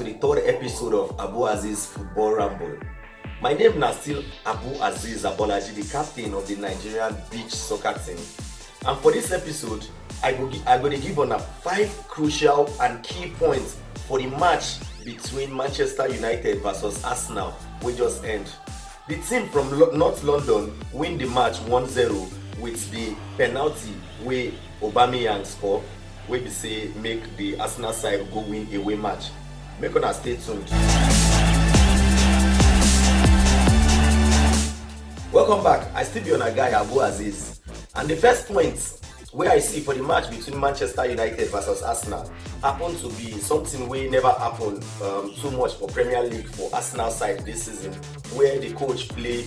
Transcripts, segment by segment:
to the third episode of Abu Aziz Football Ramble. My name is still Abu Aziz Abolaji, the captain of the Nigerian beach soccer team. And for this episode, I'm going to give on 5 crucial and key points for the match between Manchester United versus Arsenal, which just end. The team from North London win the match 1-0 with the penalty where Aubameyang score, where we say make the Arsenal side go win away match. Make una stay tuned. Welcome back. I still be on a guy Abu Aziz, and the first point where I see for the match between Manchester United versus Arsenal happen to be something wey never happened too much for Premier League for Arsenal side this season, where the coach play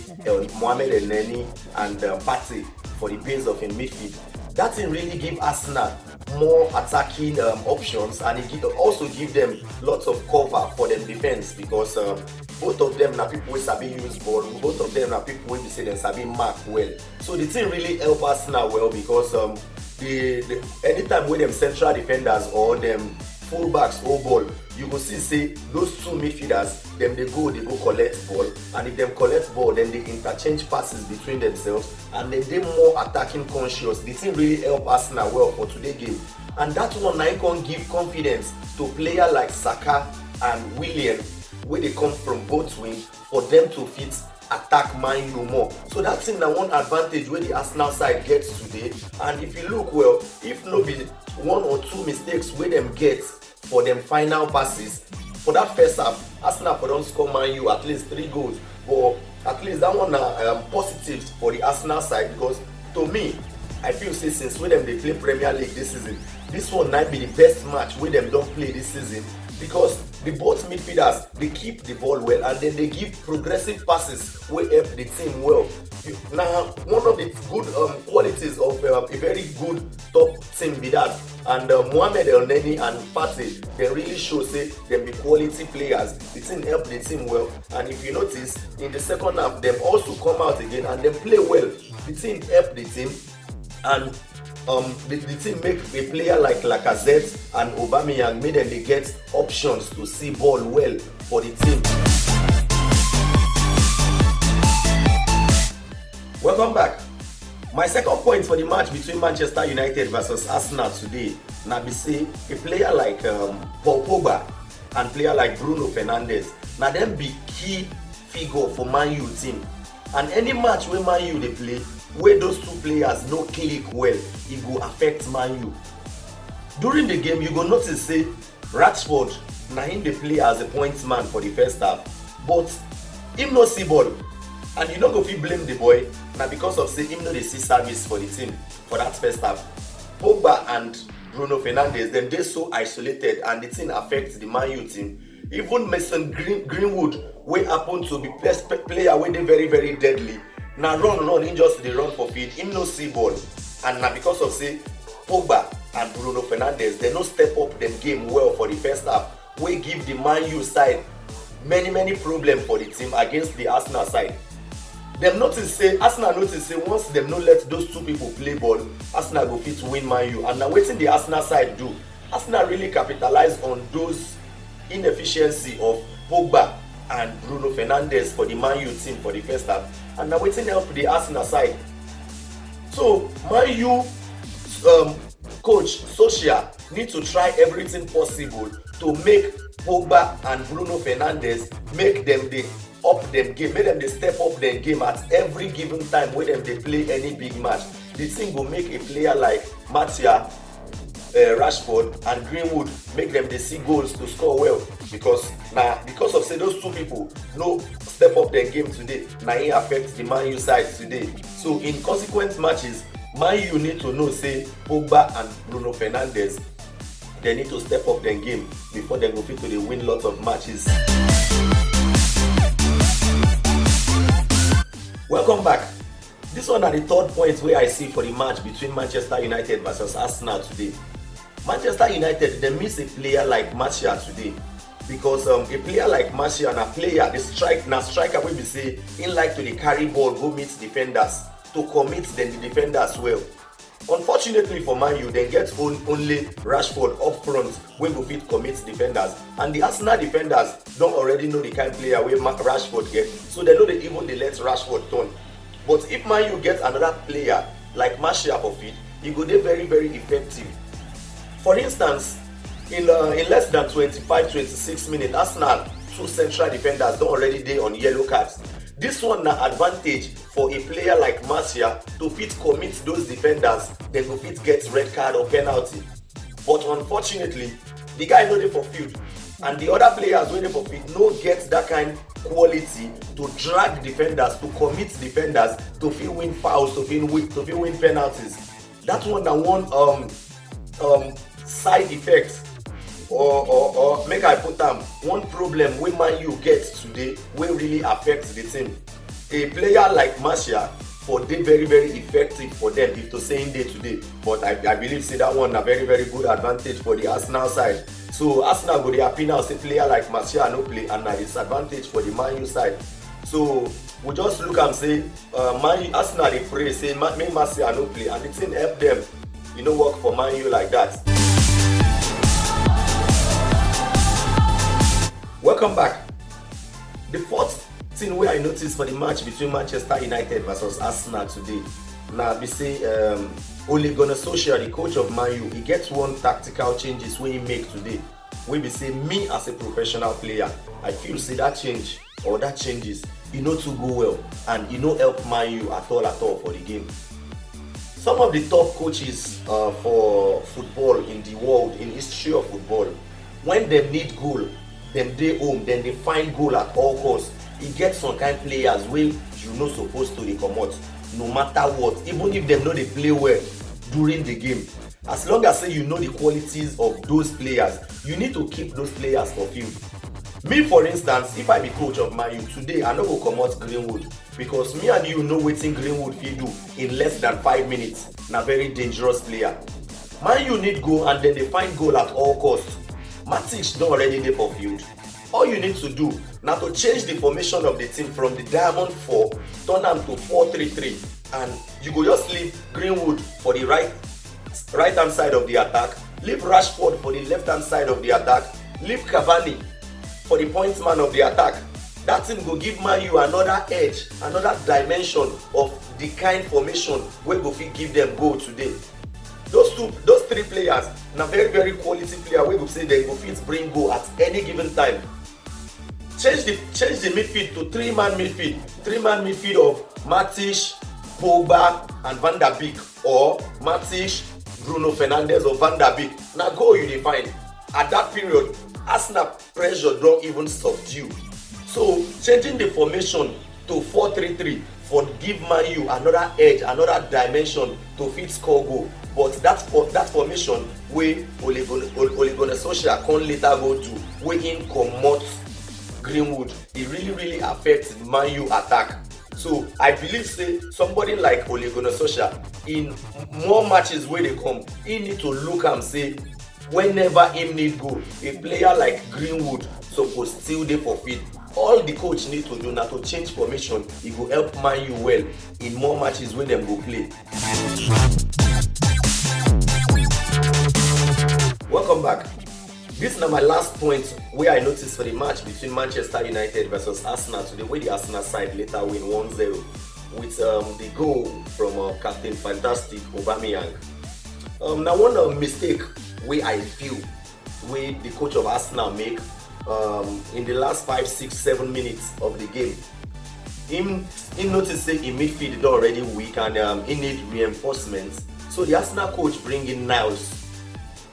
Mohamed Elneny and Partey for the base of in midfield. That thing really give Arsenal more attacking options, and it also give them lots of cover for them defense, because both of them are people who sabi use ball, both of them are people who say they sabi mark well. So the thing really help Arsenal well, because the anytime with them central defenders or them fullbacks hold ball, you go see those two midfielders, them they go collect ball, and if them collect ball, then they interchange passes between themselves, and then they more attacking conscious. The thing really help Arsenal well for today's game, and that one I can give confidence to player like Saka and Willian, where they come from both wings, for them to fit attack Man U more. So that's in the one advantage where the Arsenal side gets today. And if you look well, if no be one or two mistakes where them get for them final passes, for that first half, Arsenal for don't score Man U at least 3 goals. But at least that one positive for the Arsenal side, because to me, I feel since when them they play Premier League this season, this one might be the best match where them don't play this season, because the both midfielders, they keep the ball well, and then they give progressive passes where help the team well. Now, one of the good qualities of a very good top team be that, and Mohamed Elneny and Partey, they really show them be quality players. The team help the team well, and if you notice in the second half, them also come out again and them play well. The team help the team, and the team make a player like Lacazette and Aubameyang, made them they get options to see ball well for the team. Welcome back. My second point for the match between Manchester United versus Arsenal today, now be say a player like Paul Pogba and player like Bruno Fernandes, now them be key figure for Man U team. And any match where Man U they play, where those two players no click well, it will affect Man U. During the game, you go notice Rashford, now him they play as a points man for the first half, but him no see ball, and you don't go fit blame the boy. Now because of him no they see service for the team for that first half. Pogba and Bruno Fernandes, then they so isolated, and the thing affects the Man U team. Even Mason Greenwood, wey happen to be best player wey dey very very deadly, na run him just dey run for field, him no see ball, and na because of Pogba and Bruno Fernandes, they no step up them game well for the first half, wey give the Man U side many problem for the team against the Arsenal side. Arsenal notice once them no let those two people play ball, Arsenal go fit win Man U, and now wetin the Arsenal side do, Arsenal really capitalize on those inefficiency of Pogba and Bruno Fernandes for the Man U team for the first half, and now wetin help the Arsenal side. So Man U coach Solskjaer need to try everything possible to make Pogba and Bruno Fernandes, make them they up them game, make them they step up their game at every given time when them they play any big match. The thing will make a player like Martial, Rashford and Greenwood, make them they see goals to score well, because of those two people no step up their game today, now it affects the Man U side today. So in consequent matches, Man U need to know Pogba and Bruno Fernandes, they need to step up their game before they go fit to win lots of matches. Welcome back. This one are the third point where I see for the match between Manchester United versus Arsenal today. Manchester United, they miss a player like Martial today, because a player like Martial and a player, the striker will be he like to carry ball, go meet defenders, to commit then the defenders well. Unfortunately for Man U, dem get only Rashford up front wey go fit commit defenders, and the Arsenal defenders don already know the kind player wey Rashford get, so dem no dey even dey let Rashford turn. But if Man U get another player like Martial for field, e go dey very very effective. For instance, in less than 25-26 minutes, Arsenal two central defenders don already dey on yellow cards. This one na advantage for a player like Martial to fit commit those defenders, dem go fit get red card or penalty. But unfortunately, the guy no dey for field, and the other players wey dey for field no get that kind quality to drag defenders, to commit defenders, to fit win fouls, to fit win penalties. That one na one side effect or make I put am, one problem wey Man U get today wey really affect the team. A player like Martial for dey very very effective for them if to say him dey today, but I believe say that one na very very good advantage for the Arsenal side. So Arsenal go dey happy now say player like Martial no play, and na disadvantage for the Man U side. So we just look am say Arsenal dey pray say make Martial no play, and the thing help them. E no work for Man U like that. Welcome back. The fourth thing wey I notice for the match between Manchester United versus Arsenal today na be say Ole Gunnar Solskjaer, the coach of Man U, he get one tactical changes wey he make today, wey be say me as a professional player, I feel say that change or that changes e no too go well, and e no help Man U at all for the game. Some of the top coaches for football in the world, in history of football, when dem need goal, dem dey home, dem dey find goal at all costs. E get some kind players wey you no suppose to dey comot no matter what, even if dem no dey play well during the game. As long as say you know the qualities of those players, you need to keep those players for field. Me for instance, if I be coach of Man U today, I no go comot Greenwood, because me and you know wetin Greenwood fit do in less than 5 minutes. Na very dangerous player. Man U need goal, and dem dey find goal at all costs. Matic don already dey for field. All you need to do na to change the formation of the team from the diamond 4 turn am to 4-3-3, and you go just leave Greenwood for the right hand side of the attack, leave Rashford for the left hand side of the attack, leave Cavani for the point man of the attack. That thing go give Man U another edge, another dimension of the kind formation wey go fit give them goal today. Those three players na very very quality player wey go say dem go fit bring goal at any given time. Change the midfield to three-man midfield of Matic, Pogba and Van der Beek, or Matic, Bruno Fernandes or Van der Beek. Na goal you dey find. At that period, Arsenal pressure don even subdue. So changing the formation to 4-3-3 for give Man U another edge, another dimension to fit score goal. But that formation wey Ole Gunnar Solskjaer come later go do, wey him comot Greenwood, e really affect Man U attack. So I believe say somebody like Ole Gunnar Solskjaer, in more matches wey dey come, he need to look am say whenever him need goal, a player like Greenwood suppose still dey for field. All the coach need to do na to change formation. E go help Man U well in more matches wey dem go play. Welcome back. This na my last point wey I notice for the match between Manchester United versus Arsenal today, wey the Arsenal side later win 1-0 with the goal from Captain Fantastic Aubameyang. Na one mistake wey I feel wey the coach of Arsenal make in the last 5, 6, 7 minutes of the game. Him notice say in midfield don already weak, and he need reinforcements. So the Arsenal coach bring in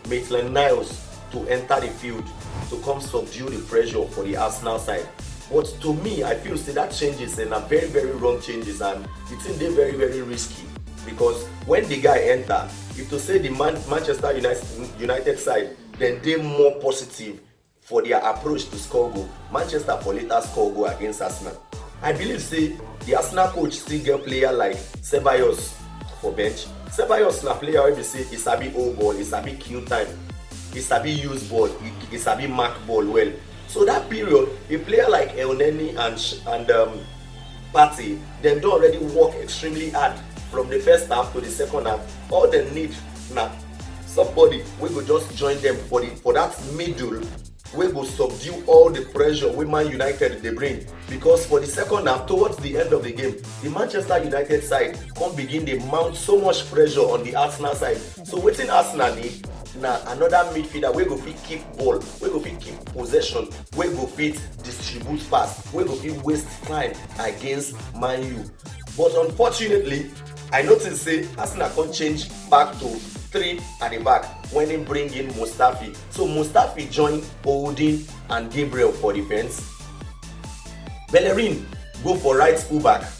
Maitland-Niles to enter the field to come subdue the pressure for the Arsenal side. But to me, I feel say that changes and are very very wrong changes, and the thing dey very very risky, because when the guy enter, if to say the Manchester United side, then they more positive for their approach to score goal, Manchester for later score goal against Arsenal. I believe say the Arsenal coach still get player like Ceballos for bench. Ceballos na player wey be say he sabi hold ball, he sabi kill time, he sabi use ball, he sabi mark ball well. So that period, a player like Elneny and Partey, dem don already work extremely hard from the first half to the second half. All they need na somebody wey go just join them for that middle, wey go subdue all the pressure wey Man United dey bring. Because for the second half, towards the end of the game, the Manchester United side come begin dey mount so much pressure on the Arsenal side. So wetin Arsenal need na another midfielder wey go fit keep ball, wey go fit keep possession, wey go fit distribute pass, wey go fit waste time against Man U. But unfortunately, I notice say Arsenal come change back to 3 at the back when he bring in Mustafi. So Mustafi join Holding and Gabriel for defense. Bellerin go for right fullback.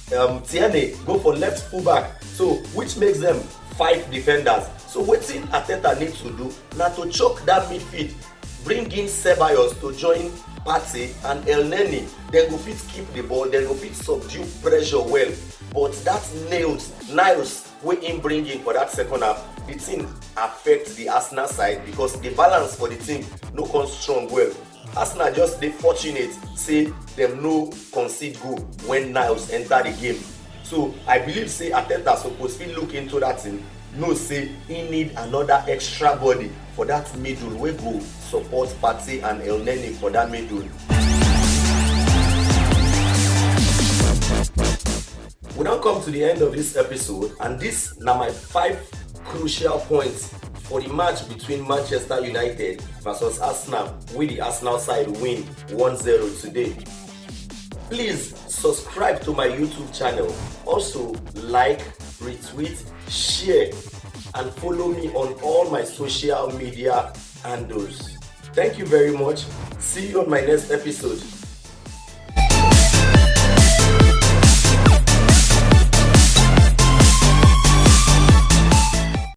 Tierney go for left fullback. So which makes them 5 defenders. So wetin Arteta need to do na to choke that midfield, bring in Ceballos to join Partey and Elneny. Dem go fit keep the ball, dem go fit subdue pressure well. But that Niles wey im bring in for that second half, the thing affect the Arsenal side because the balance for the team no come strong well. Arsenal just dey fortunate say dem no concede goal when Niles enter the game. So I believe say Arteta suppose fit look into that thing, know say he need another extra body for that middle wey go support Partey and Elneny for that middle. We don come to the end of this episode, and this na my 5 crucial points for the match between Manchester United versus Arsenal, wey the Arsenal side win 1-0 today. Please subscribe to my YouTube channel. Also like, retweet, share, and follow me on all my social media handles. Thank you very much. See you on my next episode.